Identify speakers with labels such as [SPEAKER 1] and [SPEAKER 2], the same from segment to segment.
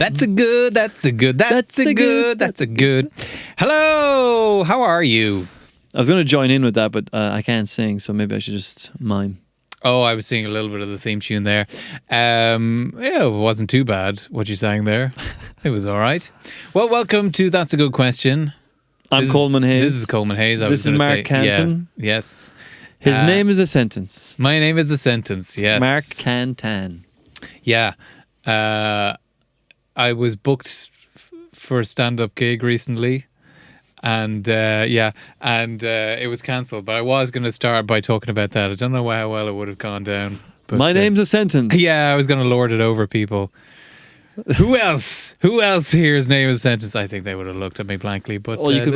[SPEAKER 1] That's a good. Hello, how are you?
[SPEAKER 2] I was going to join in with that, but I can't sing, so maybe I should just mime.
[SPEAKER 1] Oh, I was singing a little bit of the theme tune there. Yeah, it wasn't too bad what you sang there. It was all right. Well, welcome to That's a Good Question.
[SPEAKER 2] I'm Colman Hayes.
[SPEAKER 1] This is Colman Hayes.
[SPEAKER 2] This is Mark Canton.
[SPEAKER 1] Yeah, yes.
[SPEAKER 2] His name is a sentence.
[SPEAKER 1] My name is a sentence, yes.
[SPEAKER 2] Mark Canton.
[SPEAKER 1] Yeah. I was booked for a stand-up gig recently. And it was cancelled. But I was going to start by talking about that. I don't know how well it would have gone down. But,
[SPEAKER 2] My name's a sentence.
[SPEAKER 1] Yeah, I was going to lord it over people. Who else? Who else here's name is a sentence? I think they would have looked at me blankly. But
[SPEAKER 2] you could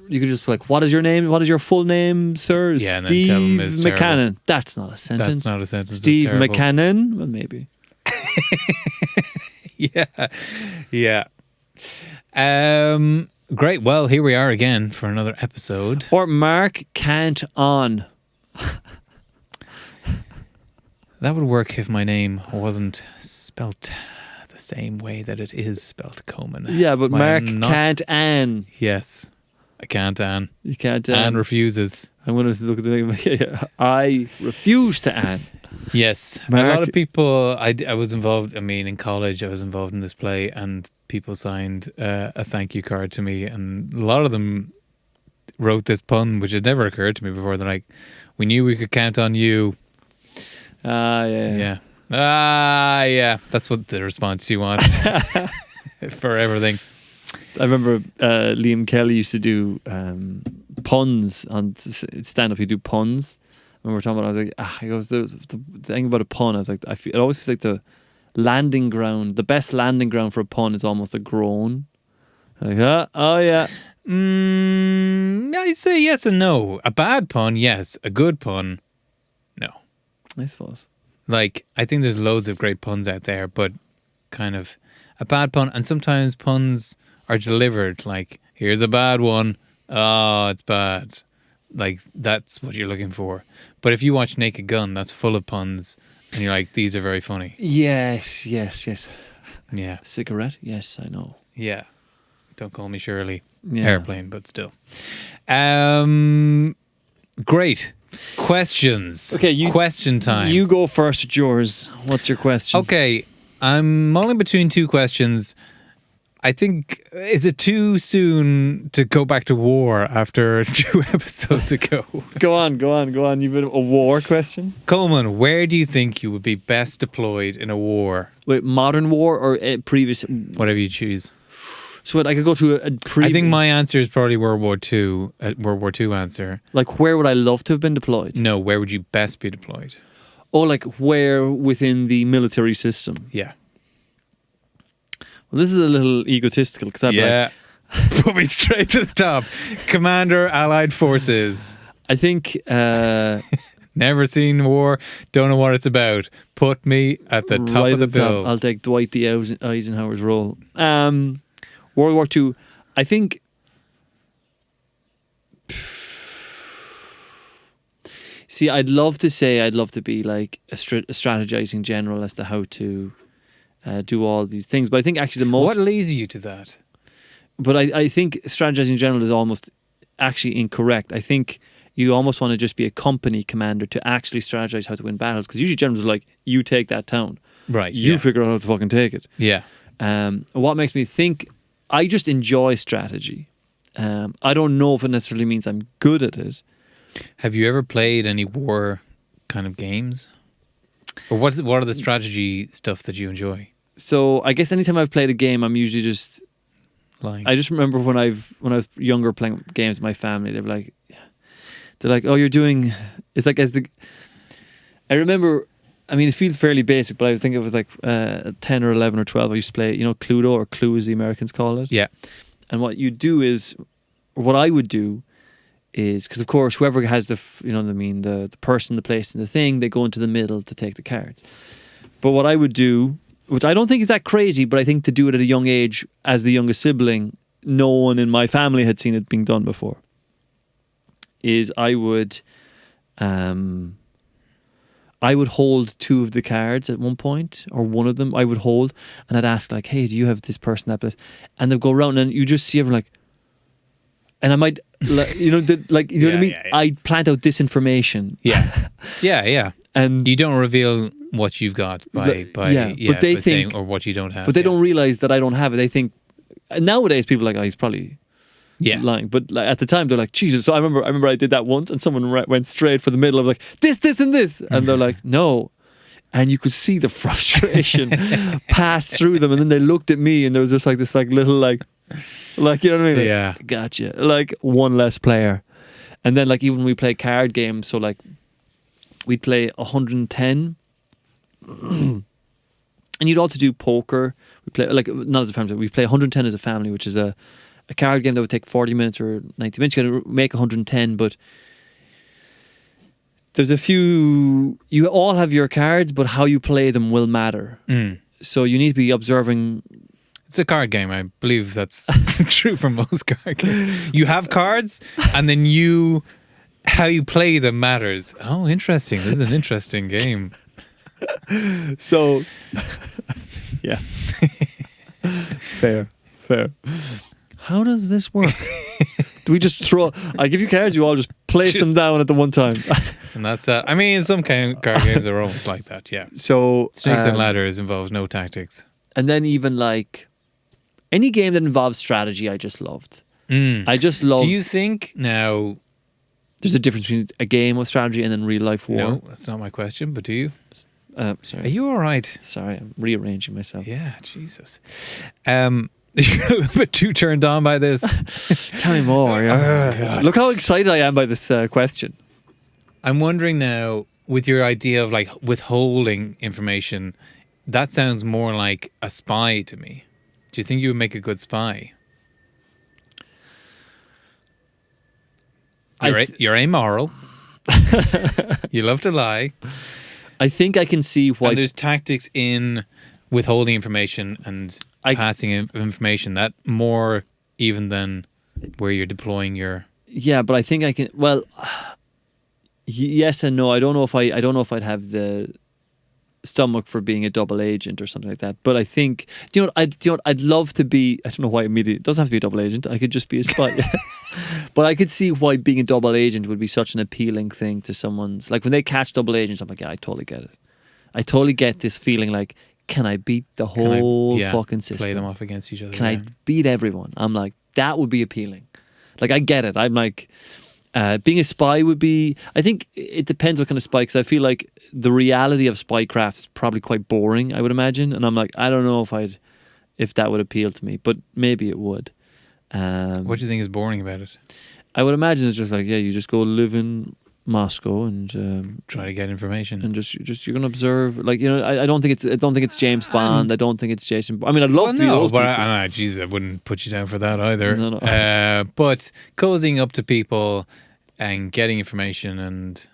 [SPEAKER 2] you could just be like, what is your name? What is your full name, sir?
[SPEAKER 1] Yeah, and
[SPEAKER 2] Steve
[SPEAKER 1] then tell them it's
[SPEAKER 2] McCannon.
[SPEAKER 1] terrible.
[SPEAKER 2] That's not a sentence.
[SPEAKER 1] That's not a sentence.
[SPEAKER 2] Steve McCannon? Well, maybe.
[SPEAKER 1] Yeah. Great. Well, here we are again for another episode.
[SPEAKER 2] Or Mark Can't on.
[SPEAKER 1] That would work if my name wasn't spelt the same way that it is spelt, Colman.
[SPEAKER 2] Yeah, but Mark can't Ann.
[SPEAKER 1] Yes. I can't Ann.
[SPEAKER 2] You can't
[SPEAKER 1] Ann refuses.
[SPEAKER 2] I'm going to look at the thing. I refuse to Ann.
[SPEAKER 1] Yes.
[SPEAKER 2] Mark,
[SPEAKER 1] a lot of people, I was involved, in college I was involved in this play and people signed a thank you card to me, and a lot of them wrote this pun, which had never occurred to me before. They're like, we knew we could count on you.
[SPEAKER 2] Yeah.
[SPEAKER 1] That's what the response you want for everything.
[SPEAKER 2] I remember Liam Kelly used to do puns on stand-up. He'd do puns. When we were talking about it, I was like, he goes, the thing about a pun, I was like, it always feels like the landing ground, the best landing ground for a pun is almost a groan. Like, oh yeah.
[SPEAKER 1] I'd say yes and no. A bad pun, yes. A good pun, no.
[SPEAKER 2] I suppose.
[SPEAKER 1] Like, I think there's loads of great puns out there, but kind of a bad pun, and sometimes puns are delivered like, here's a bad one. Oh, it's bad. Like, that's what you're looking for. But if you watch Naked Gun, that's full of puns. And you're like, these are very funny.
[SPEAKER 2] Yes.
[SPEAKER 1] Yeah.
[SPEAKER 2] Cigarette? Yes, I know.
[SPEAKER 1] Yeah. Don't call me Shirley.
[SPEAKER 2] Yeah.
[SPEAKER 1] Airplane, but still. Great. Questions.
[SPEAKER 2] Okay,
[SPEAKER 1] question time.
[SPEAKER 2] You go first with yours. What's your question?
[SPEAKER 1] Okay. I'm mulling between two questions. I think, is it too soon to go back to war after 2 episodes ago?
[SPEAKER 2] Go on. You've been a war question?
[SPEAKER 1] Colman, where do you think you would be best deployed in a war?
[SPEAKER 2] Wait, modern war or previous?
[SPEAKER 1] Whatever you choose.
[SPEAKER 2] So I could go to a previous...
[SPEAKER 1] I think my answer is probably World War II answer.
[SPEAKER 2] Like, where would I love to have been deployed?
[SPEAKER 1] No, where would you best be deployed?
[SPEAKER 2] Oh, like where within the military system?
[SPEAKER 1] Yeah.
[SPEAKER 2] Well, this is a little egotistical because I'd be like,
[SPEAKER 1] put me straight to the top. Commander, Allied Forces.
[SPEAKER 2] I think...
[SPEAKER 1] Never seen war, don't know what it's about. Put me at the top of the bill.
[SPEAKER 2] I'll take Dwight D. Eisenhower's role. World War II, I think... See, I'd love to be like a strategizing general as to how to do all these things. But I think actually the most...
[SPEAKER 1] What leads you to that?
[SPEAKER 2] But I think strategizing general is almost actually incorrect. I think you almost want to just be a company commander to actually strategize how to win battles. Because usually generals are like, you take that town.
[SPEAKER 1] Right.
[SPEAKER 2] You figure out how to fucking take it.
[SPEAKER 1] Yeah.
[SPEAKER 2] What makes me think... I just enjoy strategy. I don't know if it necessarily means I'm good at it.
[SPEAKER 1] Have you ever played any war kind of games? Or what are the strategy stuff that you enjoy?
[SPEAKER 2] So I guess anytime I've played a game, I'm usually just
[SPEAKER 1] lying.
[SPEAKER 2] I just remember when I was younger playing games with my family, they're like, oh, you're doing. It's like I remember. I mean, it feels fairly basic, but I think it was like 10 or 11 or 12. I used to play, Cluedo, or Clue as the Americans call it.
[SPEAKER 1] Yeah.
[SPEAKER 2] And what I would do is, because of course whoever has the person, the place and the thing, they go into the middle to take the cards. But what I would do, which I don't think is that crazy, but I think to do it at a young age as the youngest sibling, no one in my family had seen it being done before, is I would I would hold 2 of the cards at one point, or one of them I would hold, and I'd ask like, "Hey, do you have this person that place?" And they'd go around, and you just see everyone like, and I might, like, you know, like, you know what I mean?
[SPEAKER 1] Yeah, yeah.
[SPEAKER 2] I'd plant out this information.
[SPEAKER 1] Yeah. Yeah.
[SPEAKER 2] And
[SPEAKER 1] You don't reveal what you've got by
[SPEAKER 2] but they
[SPEAKER 1] by
[SPEAKER 2] think,
[SPEAKER 1] saying, or what you don't have.
[SPEAKER 2] but they don't realize that I don't have it. They think nowadays people are like, "Oh, he's probably."
[SPEAKER 1] Yeah.
[SPEAKER 2] Lying, but like, at the time they're like, Jesus. So I remember I did that once, and someone went straight for the middle of like this, and this, and they're like, no, and you could see the frustration pass through them, and then they looked at me, and there was just like this like little like you know what I mean? Like,
[SPEAKER 1] Yeah.
[SPEAKER 2] gotcha. Like one less player, and then like even when we play card games, so like we'd play 110. And you'd also do poker. We play like not as a family. We play 110 as a family, which is a card game that would take 40 minutes or 90 minutes. You got to make 110, but there's a few. You all have your cards, but how you play them will matter. So you need to be observing.
[SPEAKER 1] It's a card game. I believe that's true for most card games. You have cards, and then how you play them matters. Oh, interesting. This is an interesting game.
[SPEAKER 2] So, yeah, fair. How does this work? Do we just throw? I give you cards, you all just place them down at the one time.
[SPEAKER 1] And that's that. I mean, some kind of card games are almost like that. Yeah.
[SPEAKER 2] So
[SPEAKER 1] Snakes and ladders involves no tactics.
[SPEAKER 2] and then even like any game that involves strategy, I just loved. I just loved.
[SPEAKER 1] Do you think now?
[SPEAKER 2] There's a difference between a game of strategy and then real life war.
[SPEAKER 1] No, that's not my question. But do you? Are
[SPEAKER 2] Sorry,
[SPEAKER 1] you all right?
[SPEAKER 2] sorry, I'm rearranging myself.
[SPEAKER 1] Yeah, Jesus. You're a little bit too turned on by this.
[SPEAKER 2] Tell me more. Yeah. Look how excited I am by this question.
[SPEAKER 1] I'm wondering now, with your idea of like withholding information, that sounds more like a spy to me. Do you think you would make a good spy? You're amoral. You love to lie.
[SPEAKER 2] I think I can see why.
[SPEAKER 1] And there's tactics in withholding information and passing information that more even than where you're deploying your.
[SPEAKER 2] Yeah, but I think I can. Well, yes and no. I don't know if I'd have the stomach for being a double agent or something like that. But I think I'd love to be. I don't know why immediately. It doesn't have to be a double agent. I could just be a spy. But I could see why being a double agent would be such an appealing thing to someone's. Like when they catch double agents, I'm like, yeah, I totally get it. I totally get this feeling like, can I beat the whole fucking system?
[SPEAKER 1] Play them off against each other.
[SPEAKER 2] Can I beat everyone? I'm like, that would be appealing. Like I get it. I'm like, being a spy would be. I think it depends what kind of spy. Because I feel like the reality of spycraft is probably quite boring. I would imagine, and I'm like, I don't know if that would appeal to me, but maybe it would.
[SPEAKER 1] What do you think is boring about it?
[SPEAKER 2] I would imagine it's just like, yeah, you just go live in Moscow and
[SPEAKER 1] try to get information,
[SPEAKER 2] and just you're gonna observe. Like, you know, I don't think it's James Bond. I don't think it's Jason. I mean, I'd love to be those
[SPEAKER 1] but
[SPEAKER 2] people.
[SPEAKER 1] Jesus, I wouldn't put you down for that either.
[SPEAKER 2] No.
[SPEAKER 1] But cozying up to people and getting information, and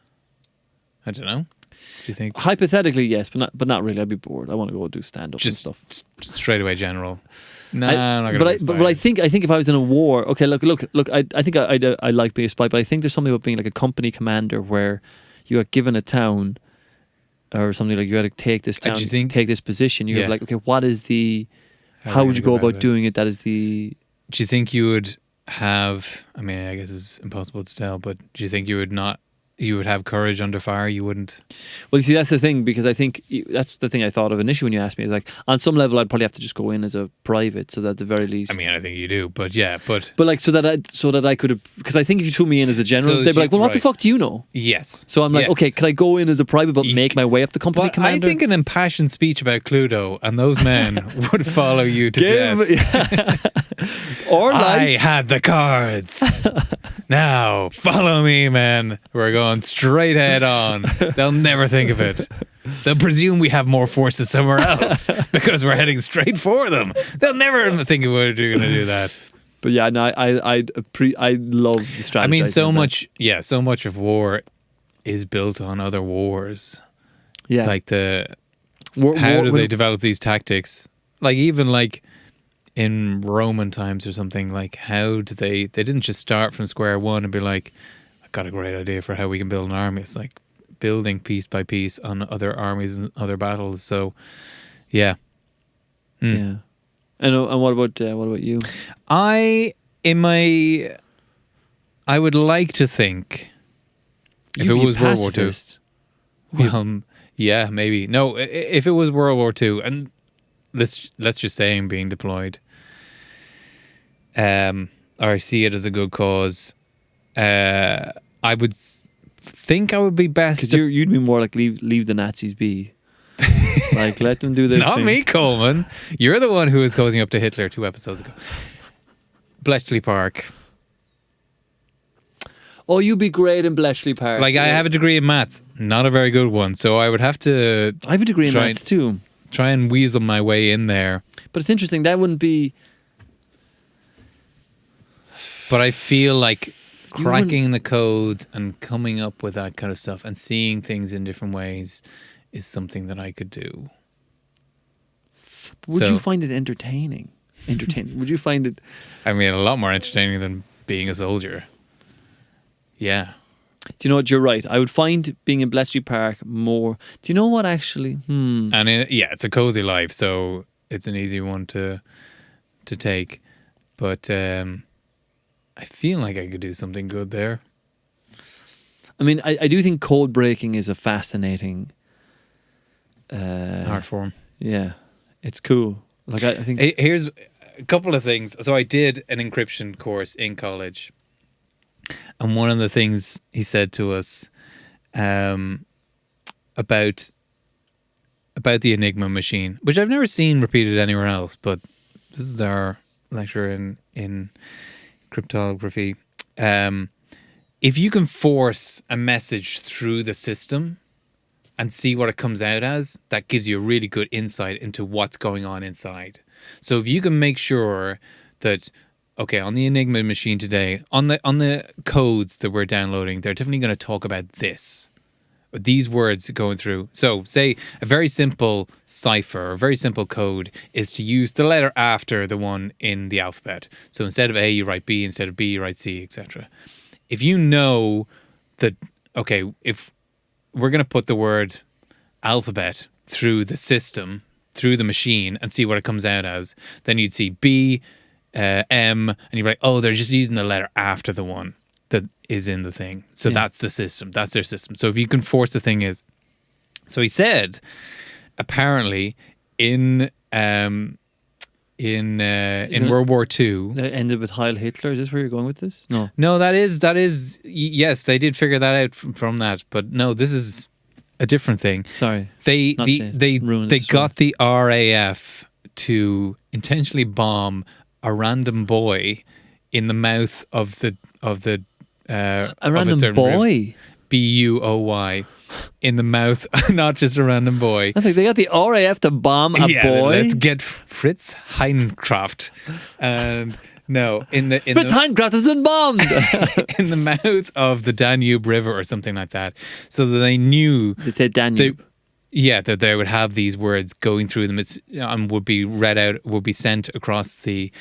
[SPEAKER 1] I don't know. Do you think
[SPEAKER 2] Hypothetically, yes, but not really. I'd be bored. I want to go do stand up and
[SPEAKER 1] just
[SPEAKER 2] stuff.
[SPEAKER 1] straight away general? No, I'm not gonna.
[SPEAKER 2] But I think if I was in a war, okay, look. I think I like being a spy, but I think there's something about being like a company commander where you are given a town or something, like you got to take this town, take this position. You're like, okay, what is the? How would you go about doing it? That is the.
[SPEAKER 1] Do you think you would have? I mean, I guess it's impossible to tell, but do you think you would not? You would have courage under fire. You wouldn't.
[SPEAKER 2] Well, you see, that's the thing, because I think that's the thing I thought of initially when you asked me. Is like, on some level, I'd probably have to just go in as a private, so that at the very least.
[SPEAKER 1] I mean, I think you do, but
[SPEAKER 2] like so that I could have, because I think if you threw me in as a general,
[SPEAKER 1] So
[SPEAKER 2] they'd be like, well, what the
[SPEAKER 1] right.
[SPEAKER 2] fuck do you know?
[SPEAKER 1] yes.
[SPEAKER 2] So I'm like, okay, can I go in as a private but make my way up the company
[SPEAKER 1] But
[SPEAKER 2] commander?
[SPEAKER 1] I think an impassioned speech about Cluedo and those men would follow you to death.
[SPEAKER 2] Or
[SPEAKER 1] I
[SPEAKER 2] life.
[SPEAKER 1] had the cards. Now follow me, men. We're going straight head on. They'll never think of it. They'll presume we have more forces somewhere else because we're heading straight for them. They'll never think of we're going to do that.
[SPEAKER 2] But yeah, no, I love the strategy.
[SPEAKER 1] I mean, so much of war is built on other wars.
[SPEAKER 2] Yeah,
[SPEAKER 1] Like how do they develop these tactics? Like even like in Roman times or something, like how do they didn't just start from square one and be like, I've got a great idea for how we can build an army. It's like building piece by piece on other armies and other battles. So, yeah.
[SPEAKER 2] Yeah. And what about you?
[SPEAKER 1] I would like to think if
[SPEAKER 2] You'd
[SPEAKER 1] it
[SPEAKER 2] be a
[SPEAKER 1] was World War Two.
[SPEAKER 2] pacifist.
[SPEAKER 1] Yeah, maybe. No, if it was World War Two, and let's just say I'm being deployed, or I see it as a good cause, I would think I would be best.
[SPEAKER 2] Because you'd be more like leave the Nazis be. Like, let them do their
[SPEAKER 1] Not
[SPEAKER 2] thing.
[SPEAKER 1] me, Colman. You're the one who was cozying up to Hitler 2 episodes ago. Bletchley Park.
[SPEAKER 2] Oh, you'd be great in Bletchley Park.
[SPEAKER 1] Like, I have a degree in maths, not a very good one, so I would have to
[SPEAKER 2] I have a degree in
[SPEAKER 1] try-
[SPEAKER 2] maths too.
[SPEAKER 1] try and weasel my way in there.
[SPEAKER 2] But it's interesting, that wouldn't be...
[SPEAKER 1] But I feel like
[SPEAKER 2] You
[SPEAKER 1] cracking the codes and coming up with that kind of stuff and seeing things in different ways is something that I could do.
[SPEAKER 2] Would
[SPEAKER 1] So-
[SPEAKER 2] you find it entertaining? Would you find it...
[SPEAKER 1] I mean, a lot more entertaining than being a soldier. Yeah.
[SPEAKER 2] Do you know what? You're right. I would find being in Bletchley Park more... Do you know what, actually?
[SPEAKER 1] And it's a cozy life, so it's an easy one to take. But I feel like I could do something good there.
[SPEAKER 2] I mean, I do think code breaking is a fascinating...
[SPEAKER 1] Art form.
[SPEAKER 2] Yeah. It's cool. Like, I think...
[SPEAKER 1] Here's a couple of things. So I did an encryption course in college. And one of the things he said to us about the Enigma machine, which I've never seen repeated anywhere else, but this is our lecture in cryptography. If you can force a message through the system and see what it comes out as, that gives you a really good insight into what's going on inside. So if you can make sure that, okay, on the Enigma machine today, on the codes that we're downloading, they're definitely going to talk about this. These words going through. So say a very simple cipher, a very simple code is to use the letter after the one in the alphabet. So instead of A, you write B, instead of B, you write C, etc. If you know that, okay, if we're going to put the word alphabet through the system, through the machine, and see what it comes out as, then you'd see B, M, and you'd be like, oh, they're just using the letter after the one that is in the thing. So that's the system. That's their system. So if you can force the thing is. So he said, apparently in World War II.
[SPEAKER 2] That ended with Heil Hitler. Is this where you're going with this? No.
[SPEAKER 1] No, that is yes, they did figure that out from that, but no, this is a different thing.
[SPEAKER 2] Sorry.
[SPEAKER 1] They
[SPEAKER 2] Not to ruin
[SPEAKER 1] they
[SPEAKER 2] the
[SPEAKER 1] got the RAF to intentionally bomb a random boy in the mouth of the
[SPEAKER 2] A
[SPEAKER 1] of
[SPEAKER 2] random
[SPEAKER 1] certain river.
[SPEAKER 2] boy.
[SPEAKER 1] BUOY in the mouth, not just a random boy.
[SPEAKER 2] I think they got the RAF to bomb a boy.
[SPEAKER 1] Let's get Fritz Heincraft. And no,
[SPEAKER 2] Fritz Heincraft has been bombed.
[SPEAKER 1] in the mouth of the Danube River or something like that, so that they knew
[SPEAKER 2] They said Danube.
[SPEAKER 1] that they would have these words going through them. And would be read out, would be sent across the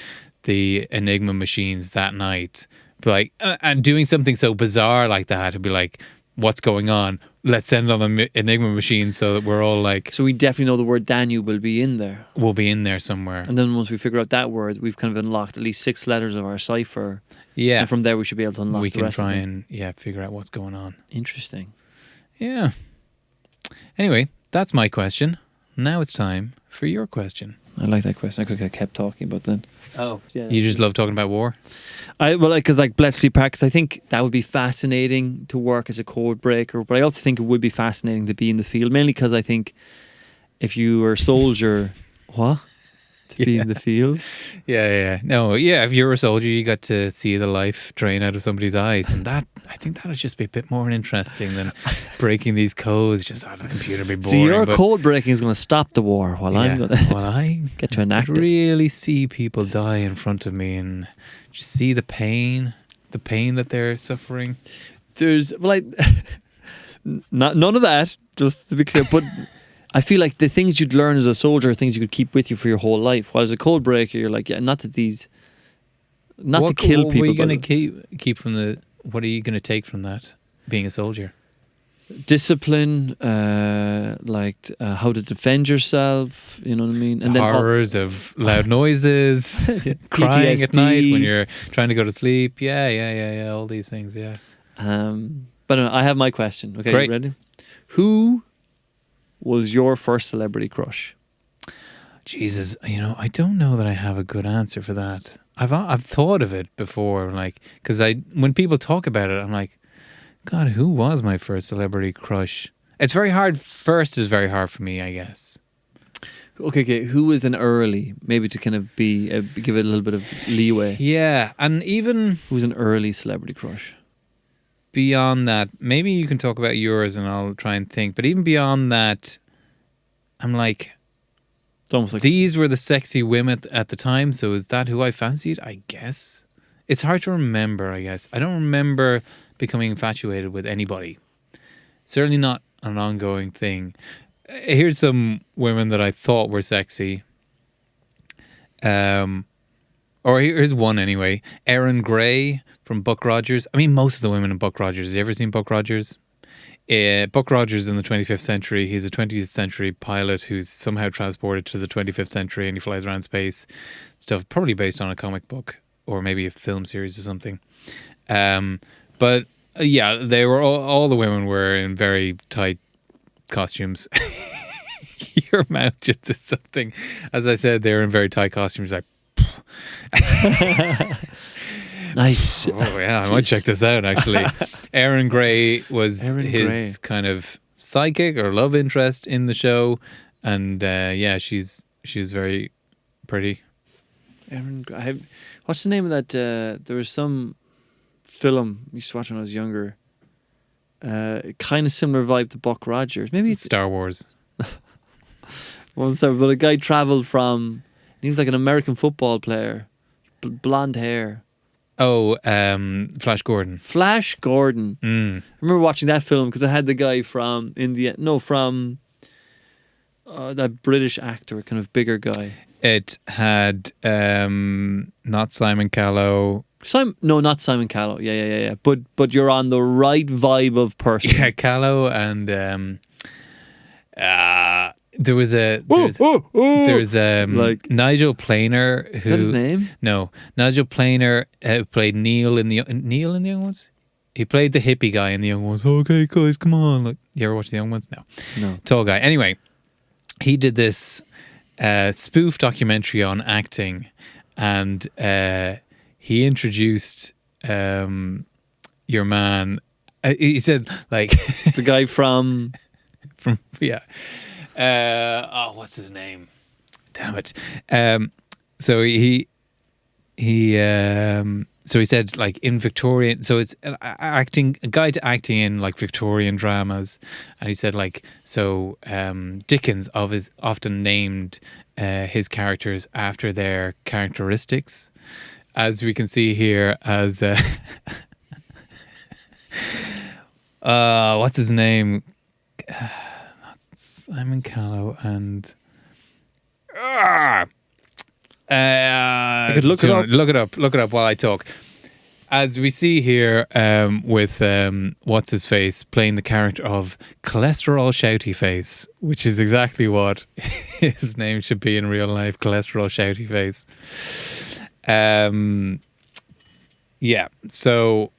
[SPEAKER 1] Enigma machines that night. But like, and doing something so bizarre like that, it'd be like, what's going on? Let's send on the Enigma machine so that we're all like,
[SPEAKER 2] So we definitely know the word Danube will be in there.
[SPEAKER 1] we'll be in there somewhere.
[SPEAKER 2] And then once we figure out that word, we've kind of unlocked at least 6 letters of our cipher.
[SPEAKER 1] Yeah,
[SPEAKER 2] And from there, we should be able to unlock
[SPEAKER 1] we
[SPEAKER 2] the
[SPEAKER 1] can
[SPEAKER 2] rest
[SPEAKER 1] try
[SPEAKER 2] of them.
[SPEAKER 1] and figure out what's going on.
[SPEAKER 2] Interesting.
[SPEAKER 1] Yeah. Anyway, that's my question. Now it's time for your question.
[SPEAKER 2] I like that question. I could have kept talking about that.
[SPEAKER 1] Oh,
[SPEAKER 2] yeah.
[SPEAKER 1] You just love talking about war?
[SPEAKER 2] Because like Bletchley Park, 'cause I think that would be fascinating to work as a code breaker, but I also think it would be fascinating to be in the field, mainly because I think if you were a soldier, what? To be in the field?
[SPEAKER 1] Yeah. No, yeah, if you're a soldier, you got to see the life drain out of somebody's eyes. And that, I think that would just be a bit more interesting than breaking these codes just out of the computer. Be boring.
[SPEAKER 2] So your
[SPEAKER 1] but
[SPEAKER 2] code breaking is going to stop the war while I'm going to
[SPEAKER 1] well, I
[SPEAKER 2] get to enact
[SPEAKER 1] could
[SPEAKER 2] it.
[SPEAKER 1] really see people die in front of me and just see the pain that they're suffering.
[SPEAKER 2] There's, none of that, just to be clear, but I feel like the things you'd learn as a soldier are things you could keep with you for your whole life. While as a code breaker, you're like, not to kill
[SPEAKER 1] What
[SPEAKER 2] people.
[SPEAKER 1] are you going
[SPEAKER 2] but
[SPEAKER 1] to keep from the? What are you going to take from that? Being a soldier.
[SPEAKER 2] discipline, like how to defend yourself. You know what I mean? And then
[SPEAKER 1] Horrors of loud noises, crying at night when you're trying to go to sleep. Yeah. All these things. Yeah.
[SPEAKER 2] But no, I have my question. Okay,
[SPEAKER 1] Great.
[SPEAKER 2] you ready? Who was your first celebrity crush?
[SPEAKER 1] Jesus, I don't know that I have a good answer for that. I've thought of it before, like, because when people talk about it, I'm like, God, who was my first celebrity crush? It's very hard. First is very hard for me, I guess.
[SPEAKER 2] Okay. Who was an early? Maybe to kind of give it a little bit of leeway.
[SPEAKER 1] Yeah, and even
[SPEAKER 2] Who was an early celebrity crush?
[SPEAKER 1] beyond that, maybe you can talk about yours, and I'll try and think. But even beyond that, I'm like,
[SPEAKER 2] It's almost like
[SPEAKER 1] these were the sexy women at the time. So is that who I fancied? I guess it's hard to remember. I guess I don't remember becoming infatuated with anybody. Certainly not an ongoing thing. Here's some women that I thought were sexy. Or here's one anyway. Erin Gray from Buck Rogers. I mean, most of the women in Buck Rogers. Have you ever seen Buck Rogers? Buck Rogers in the 25th century. He's a 20th century pilot who's somehow transported to the 25th century, and he flies around space. Stuff probably based on a comic book or maybe a film series or something. But yeah, they were all the women were in very tight costumes. Your mouth just did something. As I said, they were in very tight costumes. Like,
[SPEAKER 2] nice.
[SPEAKER 1] oh yeah, I might check this out actually. Erin Gray was his kind of sidekick or love interest in the show, and yeah, she was very pretty.
[SPEAKER 2] Erin Gray. What's the name of that? There was some film I used to watch when I was younger. Kind of similar vibe to Buck Rogers. Maybe
[SPEAKER 1] It's Star Wars.
[SPEAKER 2] Well, sorry, but a guy travelled from. He was like an American football player, blonde hair.
[SPEAKER 1] Oh, Flash Gordon.
[SPEAKER 2] Flash Gordon.
[SPEAKER 1] Mm.
[SPEAKER 2] I remember watching that film because I had the guy from from that British actor, kind of bigger guy.
[SPEAKER 1] It had not Simon Callow.
[SPEAKER 2] Not Simon Callow. Yeah. But you're on the right vibe of person.
[SPEAKER 1] Yeah, Callow and there's
[SPEAKER 2] Like-
[SPEAKER 1] Nigel Planer. Who,
[SPEAKER 2] Is that his name?
[SPEAKER 1] No, Nigel Planer played Neil in the Young Ones. He played the hippie guy in the Young Ones. Okay, guys, come on! Like, you ever watch the Young Ones?
[SPEAKER 2] No.
[SPEAKER 1] Tall guy. Anyway, he did this spoof documentary on acting, and he introduced your man. He said, like,
[SPEAKER 2] The guy from.
[SPEAKER 1] yeah. What's his name? Damn it. So he said, like, in Victorian, so it's a guide to acting in like Victorian dramas, and he said, like, so Dickens often named his characters after their characteristics, as we can see here as what's his name? Simon Callow and I
[SPEAKER 2] could look it up.
[SPEAKER 1] Look it up while I talk. As we see here, with what's his face playing the character of Cholesterol Shouty Face, which is exactly what his name should be in real life, Cholesterol Shouty Face. Yeah. So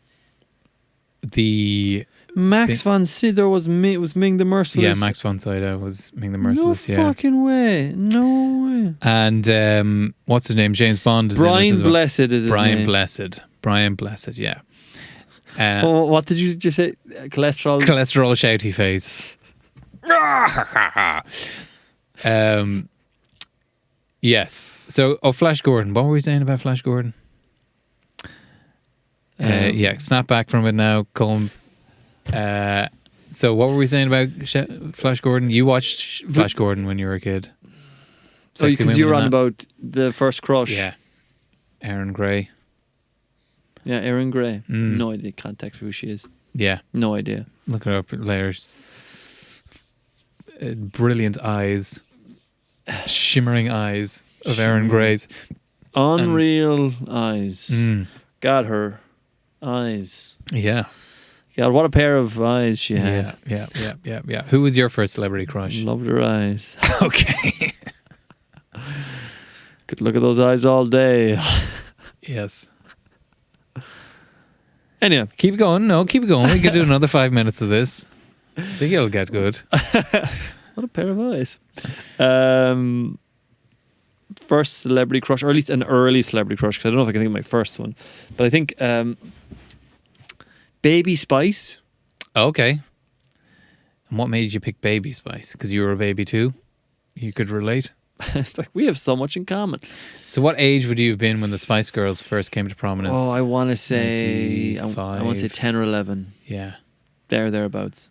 [SPEAKER 1] the
[SPEAKER 2] Max von Sydow was Ming the Merciless.
[SPEAKER 1] Yeah, Max von Sydow was Ming the Merciless.
[SPEAKER 2] No
[SPEAKER 1] yeah,
[SPEAKER 2] fucking way. No way.
[SPEAKER 1] and what's his name? James Bond is
[SPEAKER 2] Brian
[SPEAKER 1] in it as well.
[SPEAKER 2] Blessed is his name.
[SPEAKER 1] Brian Blessed. Yeah.
[SPEAKER 2] What did you just say? Cholesterol.
[SPEAKER 1] Cholesterol Shouty Face. Yes. So, Flash Gordon. What were we saying about Flash Gordon? Yeah, snap back from it now, Colm. So what were we saying about Flash Gordon? You watched Flash Gordon when you were a kid.
[SPEAKER 2] So because you were on about the first crush.
[SPEAKER 1] Yeah. Erin Gray.
[SPEAKER 2] Yeah, Erin Gray. No idea context for who she is.
[SPEAKER 1] Yeah.
[SPEAKER 2] No idea.
[SPEAKER 1] Look her up later. Brilliant eyes. Shimmering eyes of Erin Gray's.
[SPEAKER 2] Unreal eyes. Got her eyes.
[SPEAKER 1] Yeah.
[SPEAKER 2] God, what a pair of eyes she had.
[SPEAKER 1] Yeah. Who was your first celebrity crush?
[SPEAKER 2] Loved her eyes.
[SPEAKER 1] Okay.
[SPEAKER 2] Could look at those eyes all day.
[SPEAKER 1] Yes.
[SPEAKER 2] Anyway,
[SPEAKER 1] Keep going. No, keep going. We could do another 5 minutes of this. I think it'll get good.
[SPEAKER 2] what a pair of eyes. First celebrity crush, or at least an early celebrity crush, because I don't know if I can think of my first one. But I think Baby Spice.
[SPEAKER 1] Okay. And what made you pick Baby Spice? Because you were a baby too? You could relate?
[SPEAKER 2] It's like, we have so much in common.
[SPEAKER 1] So what age would you have been when the Spice Girls first came to prominence?
[SPEAKER 2] Oh, I want to say... I
[SPEAKER 1] 95.
[SPEAKER 2] want to say 10 or 11.
[SPEAKER 1] Yeah.
[SPEAKER 2] Thereabouts.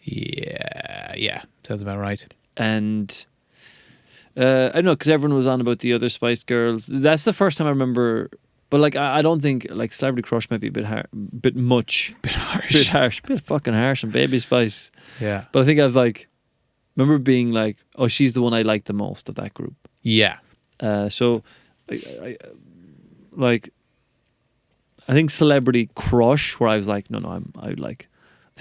[SPEAKER 1] Yeah. Sounds about right.
[SPEAKER 2] And... I don't know, because everyone was on about the other Spice Girls. That's the first time I remember... But like, I don't think like Celebrity Crush might be a bit bit much.
[SPEAKER 1] Bit harsh.
[SPEAKER 2] Bit fucking harsh on Baby Spice.
[SPEAKER 1] Yeah.
[SPEAKER 2] But I think I was like... remember being like, oh, she's the one I like the most of that group.
[SPEAKER 1] Yeah.
[SPEAKER 2] So, I think Celebrity Crush, where I was like, no, I think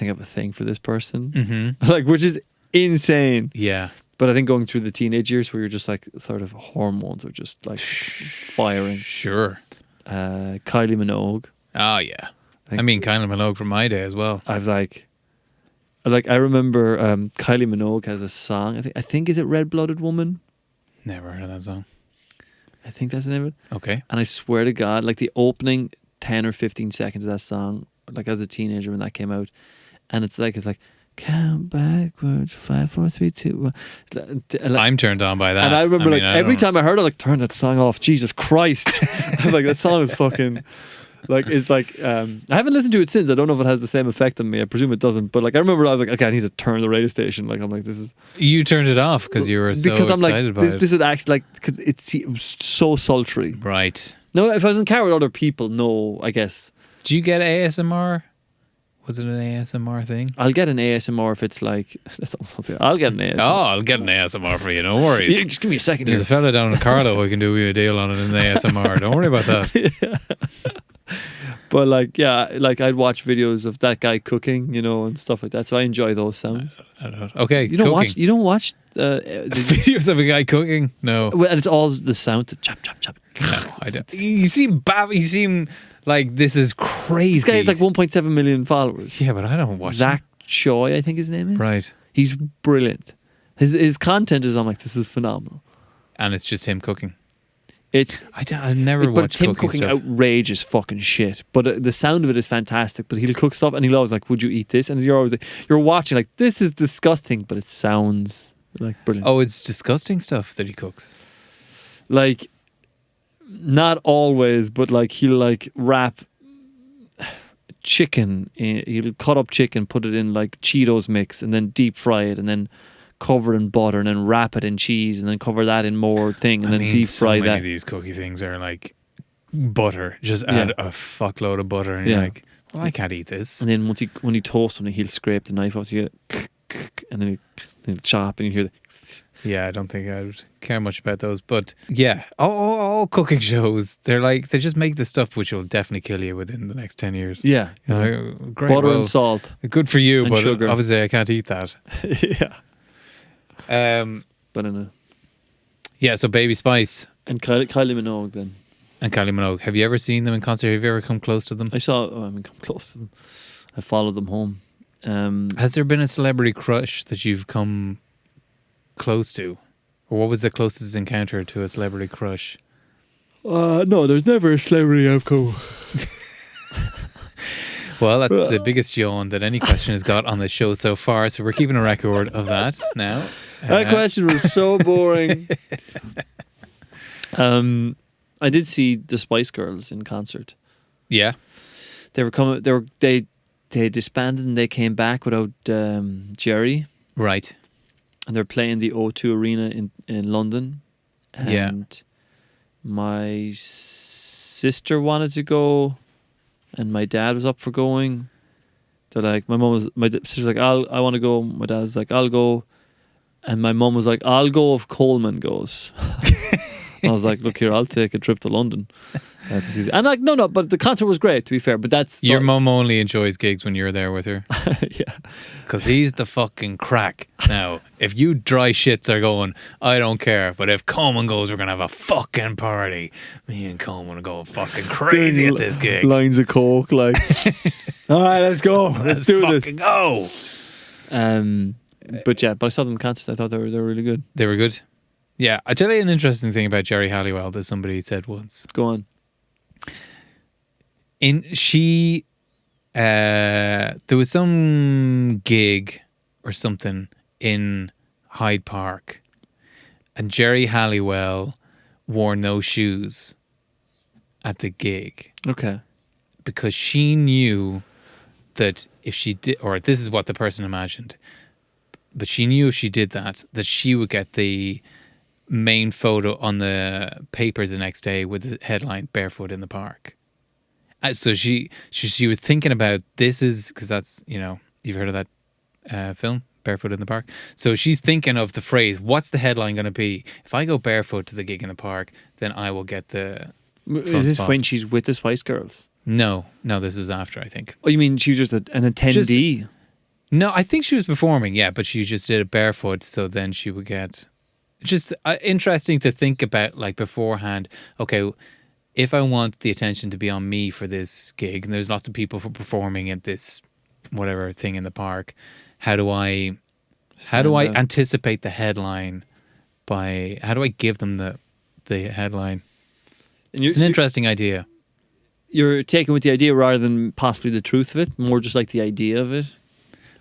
[SPEAKER 2] I have a thing for this person.
[SPEAKER 1] Mm-hmm.
[SPEAKER 2] Like, which is insane.
[SPEAKER 1] Yeah.
[SPEAKER 2] But I think going through the teenage years where you're just like, sort of hormones are just like firing.
[SPEAKER 1] Sure.
[SPEAKER 2] Kylie Minogue.
[SPEAKER 1] Oh, yeah. I mean, Kylie Minogue from my day as well.
[SPEAKER 2] I was like, I remember Kylie Minogue has a song. I think is it Red Blooded Woman?
[SPEAKER 1] Never heard of that song.
[SPEAKER 2] I think that's the name of it.
[SPEAKER 1] Okay.
[SPEAKER 2] And I swear to God, like the opening 10 or 15 seconds of that song, like as a teenager when that came out, and it's like count backwards, 5, 4, 3, 2.
[SPEAKER 1] I'm turned on by that.
[SPEAKER 2] And I remember every
[SPEAKER 1] time.
[SPEAKER 2] time I heard it, like, turn that song off. Jesus Christ. I was like, that song is fucking... Like, it's like, I haven't listened to it since. I don't know if it has the same effect on me. I presume it doesn't. But like, I remember I was like, okay, I need to turn the radio station. Like, I'm like, this is...
[SPEAKER 1] You turned it off because you were so
[SPEAKER 2] because I'm
[SPEAKER 1] excited
[SPEAKER 2] like,
[SPEAKER 1] about it.
[SPEAKER 2] this is actually like, because it was so sultry.
[SPEAKER 1] Right.
[SPEAKER 2] No, if I was in car with other people, no, I guess.
[SPEAKER 1] Do you get ASMR? Was it an ASMR thing?
[SPEAKER 2] I'll get an ASMR if it's like, that's almost something. I'll get an ASMR.
[SPEAKER 1] Oh, I'll get an ASMR for you. No worries.
[SPEAKER 2] Yeah, just give me a second
[SPEAKER 1] There's
[SPEAKER 2] here.
[SPEAKER 1] a fella down in Carlo who can do you a deal on it in the ASMR. Don't worry about that.
[SPEAKER 2] But like, yeah, like I'd watch videos of that guy cooking, and stuff like that. So I enjoy those sounds.
[SPEAKER 1] I don't know. Okay,
[SPEAKER 2] You don't watch
[SPEAKER 1] videos of a guy cooking? No.
[SPEAKER 2] Well, and it's all the sound, the chop, chop, chop.
[SPEAKER 1] No, I don't. You seem like this is crazy.
[SPEAKER 2] This guy has like 1.7 million followers.
[SPEAKER 1] Yeah, but I don't watch
[SPEAKER 2] Zach Choi, I think his name is.
[SPEAKER 1] Right.
[SPEAKER 2] He's brilliant. His content is, I'm like, this is phenomenal.
[SPEAKER 1] And it's just him cooking.
[SPEAKER 2] I
[SPEAKER 1] never
[SPEAKER 2] but
[SPEAKER 1] watched
[SPEAKER 2] it's him cooking
[SPEAKER 1] stuff.
[SPEAKER 2] outrageous fucking shit. But the sound of it is fantastic. But he'll cook stuff and he'll always like, would you eat this? And you're always like, you're watching like, this is disgusting, but it sounds like brilliant.
[SPEAKER 1] Oh, it's disgusting stuff that he cooks.
[SPEAKER 2] Like, not always, but like he'll like wrap chicken. He'll cut up chicken, put it in like Cheetos mix, and then deep fry it, and then cover it in butter, and then wrap it in cheese, and then cover that in more thing, and then deep fry
[SPEAKER 1] so many
[SPEAKER 2] that.
[SPEAKER 1] of these cookie things are like butter. Just add a fuckload of butter, and you're like, well, I can't eat this.
[SPEAKER 2] And then when he toasts something, he'll scrape the knife off, so you get, and then he'll chop, and you hear the.
[SPEAKER 1] Yeah, I don't think I would care much about those, but yeah, all cooking shows, they just make the stuff which will definitely kill you within the next 10 years.
[SPEAKER 2] Yeah,
[SPEAKER 1] Great,
[SPEAKER 2] butter and salt.
[SPEAKER 1] Good for you,
[SPEAKER 2] and
[SPEAKER 1] but
[SPEAKER 2] sugar.
[SPEAKER 1] obviously I can't eat that.
[SPEAKER 2] Yeah. But
[SPEAKER 1] So Baby Spice
[SPEAKER 2] and Kylie Minogue then.
[SPEAKER 1] and Kylie Minogue. Have you ever seen them in concert? Have you ever come close to them?
[SPEAKER 2] Come close to them. I followed them home.
[SPEAKER 1] Has there been a celebrity crush that you've come close to? Or what was the closest encounter to a celebrity crush?
[SPEAKER 2] No, there's never a celebrity I've come.
[SPEAKER 1] Well, that's the biggest yawn that any question has got on the show so far, so we're keeping a record of that now.
[SPEAKER 2] That question was so boring. I did see the Spice Girls in concert.
[SPEAKER 1] Yeah.
[SPEAKER 2] They were coming. They disbanded and they came back without Jerry.
[SPEAKER 1] Right.
[SPEAKER 2] And they're playing the O2 Arena in London.
[SPEAKER 1] Yeah.
[SPEAKER 2] And my sister wanted to go, and my dad was up for going. They're like, my sister's like, I want to go. My dad's like, I'll go. And my mum was like, I'll go if Colman goes. I was like, look here, I'll take a trip to London to see that. And like, no, but the concert was great, to be fair. But that's
[SPEAKER 1] Your mum only enjoys gigs when you're there with her.
[SPEAKER 2] yeah.
[SPEAKER 1] Because he's the fucking crack. Now, if you dry shits are going, I don't care. But if Colman goes, we're going to have a fucking party. Me and Colman will go fucking crazy at this gig.
[SPEAKER 2] Lines of coke, like, all right, let's go. Let's do this.
[SPEAKER 1] Fucking go.
[SPEAKER 2] But I saw them in concert. I thought they were really good.
[SPEAKER 1] They were good. Yeah, I'll tell you an interesting thing about Jerry Halliwell that somebody said once.
[SPEAKER 2] Go on.
[SPEAKER 1] There was some gig or something in Hyde Park, and Jerry Halliwell wore no shoes at the gig.
[SPEAKER 2] Okay.
[SPEAKER 1] Because she knew that if she did, or this is what the person imagined, but she knew if she did that she would get the main photo on the papers the next day with the headline "Barefoot in the Park." So she was thinking about this is because that's, you've heard of that film, Barefoot in the Park. So she's thinking of the phrase, what's the headline going to be? If I go barefoot to the gig in the park, then I will get the
[SPEAKER 2] Is this
[SPEAKER 1] spot.
[SPEAKER 2] when she's with the Spice Girls?
[SPEAKER 1] No, this was after, I think.
[SPEAKER 2] Oh, you mean she was just an attendee?
[SPEAKER 1] No, I think she was performing, yeah, but she just did it barefoot, so then she would get... Just interesting to think about, like, beforehand, okay, if I want the attention to be on me for this gig, and there's lots of people for performing at this whatever thing in the park, how do I anticipate the headline how do I give them the headline? It's an interesting idea.
[SPEAKER 2] You're taking with the idea rather than possibly the truth of it, more just like the idea of it.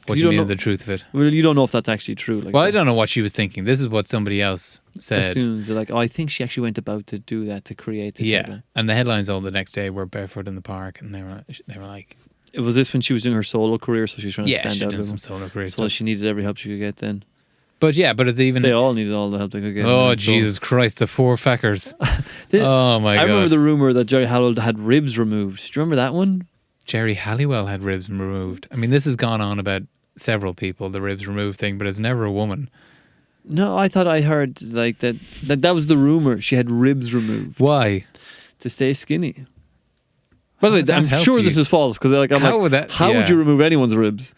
[SPEAKER 1] What do you mean the truth of it?
[SPEAKER 2] Well, you don't know if that's actually true. Like,
[SPEAKER 1] well, I don't know what she was thinking. This is what somebody else said.
[SPEAKER 2] Assumes they're like, I think she actually went about to do that to create this.
[SPEAKER 1] Yeah,
[SPEAKER 2] headline.
[SPEAKER 1] and the headlines all the next day were barefoot in the park, and they were like,
[SPEAKER 2] was this when she was doing her solo career, so she was trying to stand
[SPEAKER 1] she'd
[SPEAKER 2] out?
[SPEAKER 1] done some solo career
[SPEAKER 2] So
[SPEAKER 1] stuff.
[SPEAKER 2] she needed every help she could get then.
[SPEAKER 1] But it's even...
[SPEAKER 2] They all needed all the help they could get.
[SPEAKER 1] Oh, Jesus Christ, the poor feckers.
[SPEAKER 2] Oh
[SPEAKER 1] my God.
[SPEAKER 2] I remember the rumour that Jerry Halliwell had ribs removed. Do you remember that one?
[SPEAKER 1] Jerry Halliwell had ribs removed. I mean, this has gone on about several people, the ribs removed thing, but it's never a woman.
[SPEAKER 2] No, I thought I heard like that was the rumour. She had ribs removed.
[SPEAKER 1] Why?
[SPEAKER 2] To stay skinny. By the way,
[SPEAKER 1] would that
[SPEAKER 2] I'm
[SPEAKER 1] help
[SPEAKER 2] sure
[SPEAKER 1] you?
[SPEAKER 2] this is false because
[SPEAKER 1] How would that-
[SPEAKER 2] how would
[SPEAKER 1] yeah.
[SPEAKER 2] you remove anyone's ribs?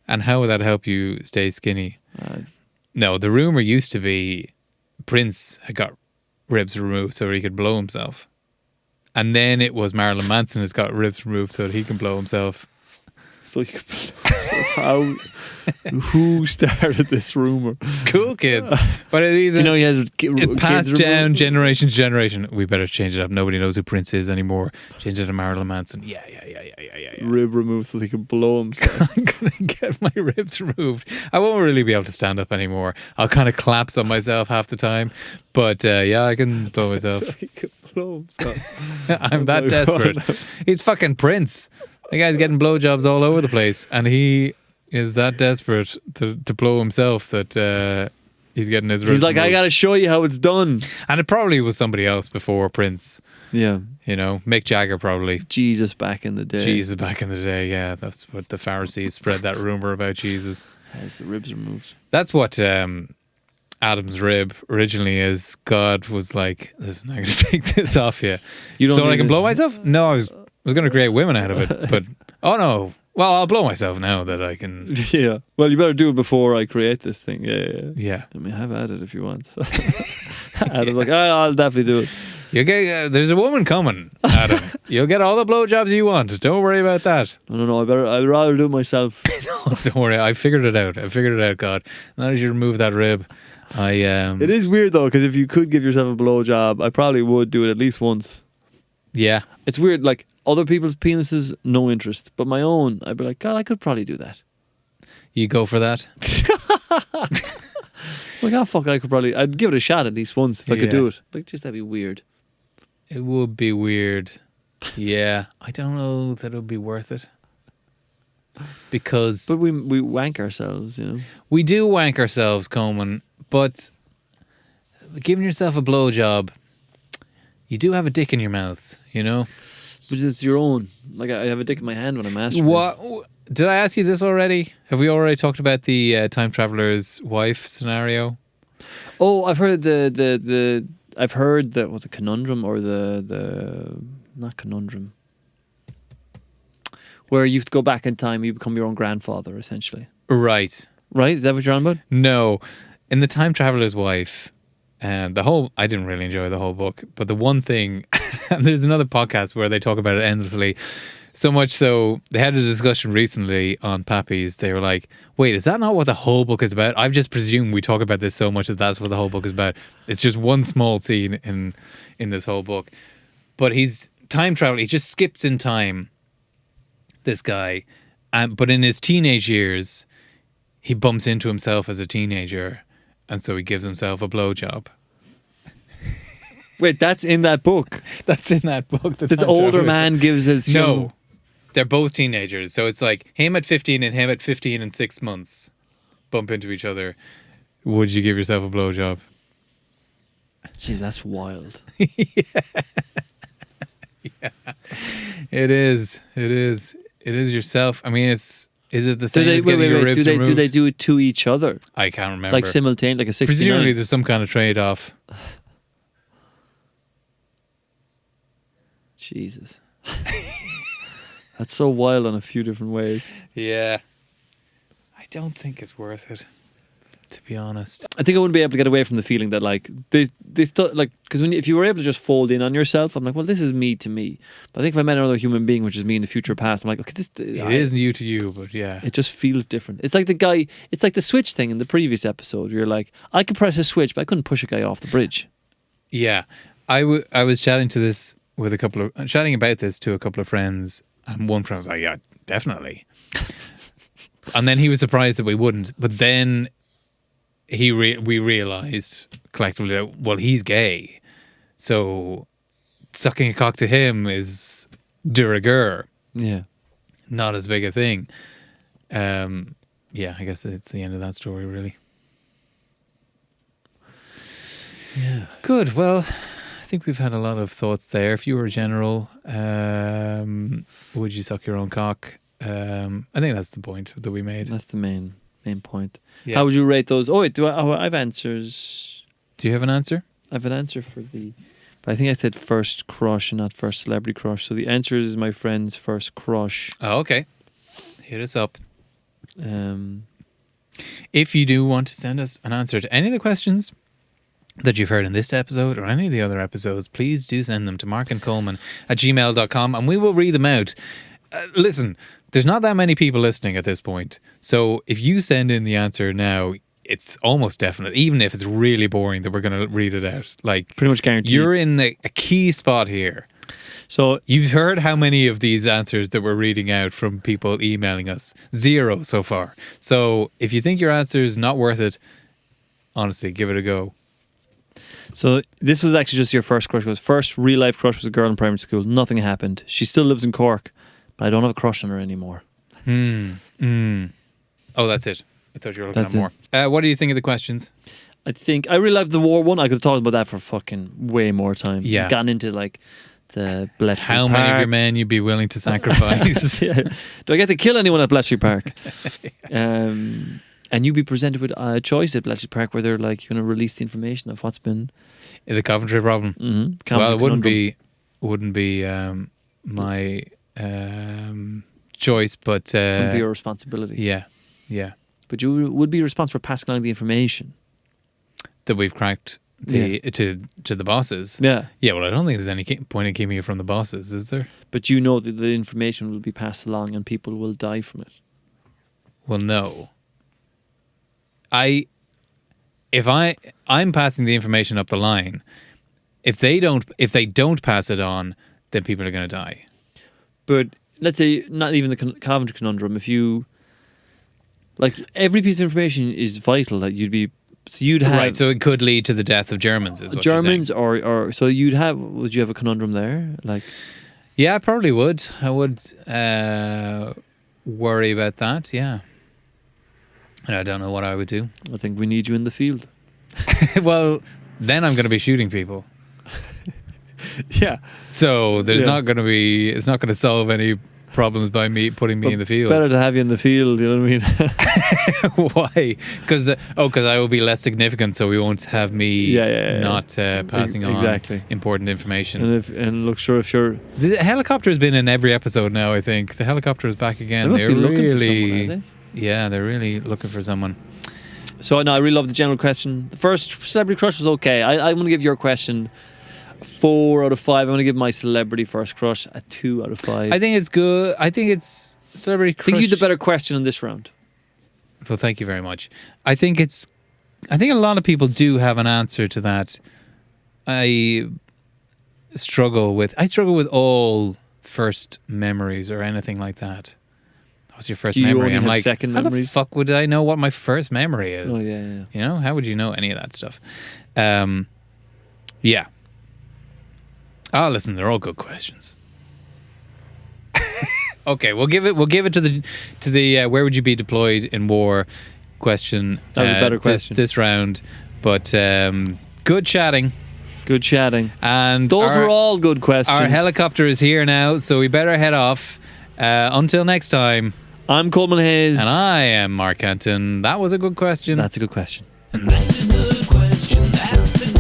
[SPEAKER 1] And how would that help you stay skinny? No, the rumor used to be Prince had got ribs removed so he could blow himself. And then it was Marilyn Manson has got ribs removed so that he can blow himself.
[SPEAKER 2] So you how? Who started this rumor?
[SPEAKER 1] School kids. But it
[SPEAKER 2] Do you know he has
[SPEAKER 1] it passed
[SPEAKER 2] kids
[SPEAKER 1] down
[SPEAKER 2] removed?
[SPEAKER 1] generation to generation. We better change it up. Nobody knows who Prince is anymore. Change it to Marilyn Manson. Yeah.
[SPEAKER 2] Rib removed so he can blow himself.
[SPEAKER 1] I'm going to get my ribs removed. I won't really be able to stand up anymore. I'll kind of collapse on myself half the time. But I can blow myself.
[SPEAKER 2] So he can blow himself.
[SPEAKER 1] I'm that desperate. He's fucking Prince. The guy's getting blowjobs all over the place. And he is that desperate to blow himself that he's getting his ribs
[SPEAKER 2] He's like, I
[SPEAKER 1] removed.
[SPEAKER 2] got to show you how it's done.
[SPEAKER 1] And it probably was somebody else before Prince.
[SPEAKER 2] Yeah.
[SPEAKER 1] Mick Jagger probably.
[SPEAKER 2] Jesus back in the day.
[SPEAKER 1] Jesus back in the day, yeah. That's what the Pharisees spread that rumor about Jesus.
[SPEAKER 2] Has the ribs removed.
[SPEAKER 1] That's what Adam's rib originally is. God was like, listen, I'm going to take this off you.
[SPEAKER 2] You don't
[SPEAKER 1] So I
[SPEAKER 2] need
[SPEAKER 1] can
[SPEAKER 2] it.
[SPEAKER 1] blow myself? No, I was going to create women out of it. But, oh no. Well, I'll blow myself now that I can.
[SPEAKER 2] Yeah. Well, you better do it before I create this thing. Yeah.
[SPEAKER 1] Yeah.
[SPEAKER 2] I mean, have at it if you want. Adam's like, I'll definitely do it.
[SPEAKER 1] You get, there's a woman coming, Adam. You'll get all the blowjobs you want. Don't worry about that.
[SPEAKER 2] No. I'd rather do it myself.
[SPEAKER 1] Don't worry. I figured it out, God. Now that you remove that rib,
[SPEAKER 2] It is weird though, because if you could give yourself a blowjob, I probably would do it at least once.
[SPEAKER 1] Yeah.
[SPEAKER 2] It's weird. Like other people's penises, no interest, but my own, I'd be like, God, I could probably do that.
[SPEAKER 1] You go for that?
[SPEAKER 2] Like, fuck, I'd give it a shot at least once if I could
[SPEAKER 1] Yeah.
[SPEAKER 2] do it. But just that'd be weird.
[SPEAKER 1] It would be weird. Yeah. I don't know that it would be worth it. Because
[SPEAKER 2] But we wank ourselves, you know.
[SPEAKER 1] we do wank ourselves, Colman, but giving yourself a blowjob, you do have a dick in your mouth, you know?
[SPEAKER 2] But it's your own. Like I have a dick in my hand when I'm masturbating.
[SPEAKER 1] What? Did I ask you this already? Have we already talked about the time traveler's wife scenario?
[SPEAKER 2] Oh, I've heard the I've heard that was a conundrum or the not conundrum, where you have to go back in time, you become your own grandfather essentially.
[SPEAKER 1] Right.
[SPEAKER 2] Right? Is that what you're on about?
[SPEAKER 1] No. In The Time Traveler's Wife, I didn't really enjoy the whole book, but the one thing, and there's another podcast where they talk about it endlessly, so much so they had a discussion recently on Pappy's. They were like, wait, is that not what the whole book is about? I've just presumed we talk about this so much that that's what the whole book is about. It's just one small scene in this whole book. But he's time travel. He just skips in time, this guy. But in his teenage years, he bumps into himself as a teenager, and so he gives himself a blowjob.
[SPEAKER 2] Wait, that's in that book.
[SPEAKER 1] That's in that book.
[SPEAKER 2] This older man gives his
[SPEAKER 1] No, they're both teenagers. So it's like him at 15 and him at 15 and 6 months bump into each other. Would you give yourself a blowjob?
[SPEAKER 2] Jeez, that's wild.
[SPEAKER 1] Yeah. It is. It is yourself. I mean, is it the same as getting your ribs removed?
[SPEAKER 2] Do they do it to each other?
[SPEAKER 1] I can't remember.
[SPEAKER 2] Like simultaneous, like a 69?
[SPEAKER 1] Presumably there's some kind of trade-off.
[SPEAKER 2] Jesus. That's so wild on a few different ways.
[SPEAKER 1] Yeah. I don't think it's worth it, to be honest.
[SPEAKER 2] I think I wouldn't be able to get away from the feeling that like they like, because if you were able to just fold in on yourself, I'm like, well, this is me to me. But I think if I met another human being, which is me in the future past, I'm like, okay,
[SPEAKER 1] It is you to you, but yeah.
[SPEAKER 2] It just feels different. It's like it's like the switch thing in the previous episode. You're like, I could press a switch, but I couldn't push a guy off the bridge.
[SPEAKER 1] Yeah. I was chatting about this to a couple of friends, and one friend was like, yeah, definitely. And then he was surprised that we wouldn't. But then we realised collectively that, well, he's gay. So sucking a cock to him is de rigueur.
[SPEAKER 2] Yeah.
[SPEAKER 1] Not as big a thing. Yeah, I guess it's the end of that story, really.
[SPEAKER 2] Yeah.
[SPEAKER 1] Good. Well, I think we've had a lot of thoughts there. If you were a general, would you suck your own cock? I think that's the point that we made.
[SPEAKER 2] That's the main point.
[SPEAKER 1] Yeah.
[SPEAKER 2] How would you rate those? Oh wait, I have answers.
[SPEAKER 1] Do you have an answer?
[SPEAKER 2] I have an answer for but I think I said first crush and not first celebrity crush. So the answer is my friend's first crush.
[SPEAKER 1] Oh, okay. Hit us up.
[SPEAKER 2] Um,
[SPEAKER 1] If you do want to send us an answer to any of the questions that you've heard in this episode or any of the other episodes, please do send them to markandcoleman@gmail.com and we will read them out. Listen, there's not that many people listening at this point. So if you send in the answer now, it's almost definite, even if it's really boring, that we're going to read it out. Like,
[SPEAKER 2] pretty much guaranteed.
[SPEAKER 1] You're in a key spot here.
[SPEAKER 2] So
[SPEAKER 1] you've heard how many of these answers that we're reading out from people emailing us? 0 so far. So if you think your answer is not worth it, honestly, give it a go.
[SPEAKER 2] So this was actually just your first crush. It was first real life crush was a girl in primary school. Nothing happened. She still lives in Cork, but I don't have a crush on her anymore.
[SPEAKER 1] Oh, that's it. I thought you were looking
[SPEAKER 2] That's
[SPEAKER 1] at more. What do you think of the questions?
[SPEAKER 2] I think I really loved the war one. I could have talked about that for fucking way more time.
[SPEAKER 1] Yeah.
[SPEAKER 2] Gotten into like the Bletchley
[SPEAKER 1] How
[SPEAKER 2] Park.
[SPEAKER 1] many of your men you'd be willing to sacrifice?
[SPEAKER 2] Yeah. Do I get to kill anyone at Bletchley Park? And you'd be presented with a choice at Bletchley Park where they're like, you're going to release the information of what's been
[SPEAKER 1] The Coventry problem. Well, it wouldn't be my choice, but
[SPEAKER 2] wouldn't be your responsibility.
[SPEAKER 1] Yeah.
[SPEAKER 2] But you would be responsible for passing along the information
[SPEAKER 1] That we've cracked to the bosses.
[SPEAKER 2] Yeah.
[SPEAKER 1] Yeah, well, I don't think there's any point in keeping it from the bosses, is there?
[SPEAKER 2] But you know that the information will be passed along and people will die from it.
[SPEAKER 1] Well, no. I'm passing the information up the line. If they don't pass it on, then people are going to die.
[SPEAKER 2] But let's say not even the Coventry conundrum. If you like every piece of information is vital that you'd have
[SPEAKER 1] right. So it could lead to the death of Germans. Is what
[SPEAKER 2] Germans
[SPEAKER 1] you're saying.
[SPEAKER 2] or so would you have a conundrum there? Like,
[SPEAKER 1] yeah, I probably would. I would worry about that. Yeah. And I don't know what I would do.
[SPEAKER 2] I think we need you in the field.
[SPEAKER 1] Well, then I'm going to be shooting people.
[SPEAKER 2] Yeah.
[SPEAKER 1] So there's not going to be. It's not going to solve any problems by me putting me in the field.
[SPEAKER 2] Better to have you in the field, you know what I mean?
[SPEAKER 1] Why? Because I will be less significant, so we won't have me not passing on
[SPEAKER 2] exactly
[SPEAKER 1] important information.
[SPEAKER 2] And look, sure, if you're
[SPEAKER 1] The helicopter has been in every episode now. I think the helicopter is back again.
[SPEAKER 2] they must
[SPEAKER 1] They're
[SPEAKER 2] be looking for
[SPEAKER 1] really,
[SPEAKER 2] someone, are they?
[SPEAKER 1] yeah, they're really looking for someone.
[SPEAKER 2] So no, I really love the general question. The first celebrity crush was okay. I'm going to give your question a 4 out of 5. I'm going to give my celebrity first crush a 2 out of 5.
[SPEAKER 1] I think it's good. I think it's celebrity crush.
[SPEAKER 2] I think you had the better question in this round.
[SPEAKER 1] Well, thank you very much. I think a lot of people do have an answer to that. I struggle with all first memories or anything like that. What's your first
[SPEAKER 2] Do you
[SPEAKER 1] memory?
[SPEAKER 2] only
[SPEAKER 1] I'm
[SPEAKER 2] have
[SPEAKER 1] like,
[SPEAKER 2] second
[SPEAKER 1] how
[SPEAKER 2] memories?
[SPEAKER 1] the fuck would I know what my first memory is?
[SPEAKER 2] Oh yeah.
[SPEAKER 1] You know, how would you know any of that stuff? Yeah. Oh, listen, they're all good questions. Okay, we'll give it to the where would you be deployed in war question.
[SPEAKER 2] That was a better question.
[SPEAKER 1] This round, but good chatting.
[SPEAKER 2] Good chatting.
[SPEAKER 1] And
[SPEAKER 2] Those were all good questions.
[SPEAKER 1] Our helicopter is here now, so we better head off. Until next time.
[SPEAKER 2] I'm Colman Hayes.
[SPEAKER 1] And I am Mark Anton. That was a good question.
[SPEAKER 2] That's a good question.
[SPEAKER 3] And that's a good question. That's a